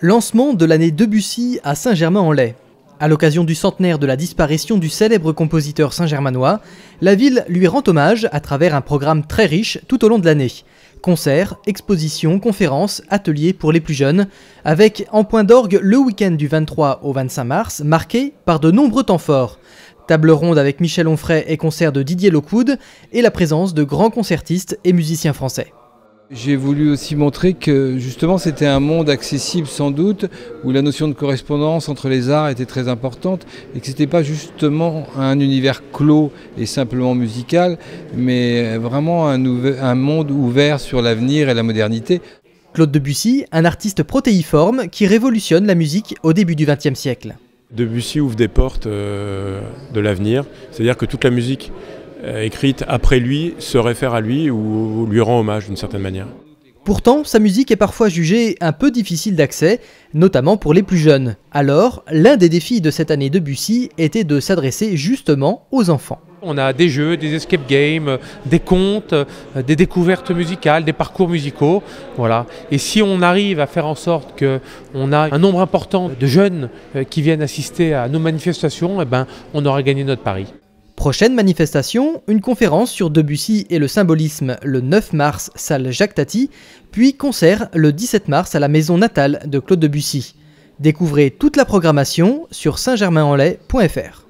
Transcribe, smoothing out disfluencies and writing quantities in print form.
Lancement de l'année Debussy à Saint-Germain-en-Laye. À l'occasion du centenaire de la disparition du célèbre compositeur saint-germanois, la ville lui rend hommage à travers un programme très riche tout au long de l'année. Concerts, expositions, conférences, ateliers pour les plus jeunes, avec en point d'orgue le week-end du 23 au 25 mars, marqué par de nombreux temps forts. Table ronde avec Michel Onfray et concert de Didier Lockwood, et la présence de grands concertistes et musiciens français. J'ai voulu aussi montrer que justement c'était un monde accessible sans doute, où la notion de correspondance entre les arts était très importante et que ce n'était pas justement un univers clos et simplement musical, mais vraiment un monde ouvert sur l'avenir et la modernité. Claude Debussy, un artiste protéiforme qui révolutionne la musique au début du XXe siècle. Debussy ouvre des portes de l'avenir, c'est-à-dire que toute la musique écrite après lui se réfère à lui ou lui rend hommage d'une certaine manière. Pourtant, sa musique est parfois jugée un peu difficile d'accès, notamment pour les plus jeunes. Alors, l'un des défis de cette année Debussy était de s'adresser justement aux enfants. On a des jeux, des escape games, des contes, des découvertes musicales, des parcours musicaux. Voilà. Et si on arrive à faire en sorte qu'on a un nombre important de jeunes qui viennent assister à nos manifestations, eh ben, on aura gagné notre pari. Prochaine manifestation, une conférence sur Debussy et le symbolisme le 9 mars, salle Jacques Tati, puis concert le 17 mars à la maison natale de Claude Debussy. Découvrez toute la programmation sur saintgermainenlaye.fr.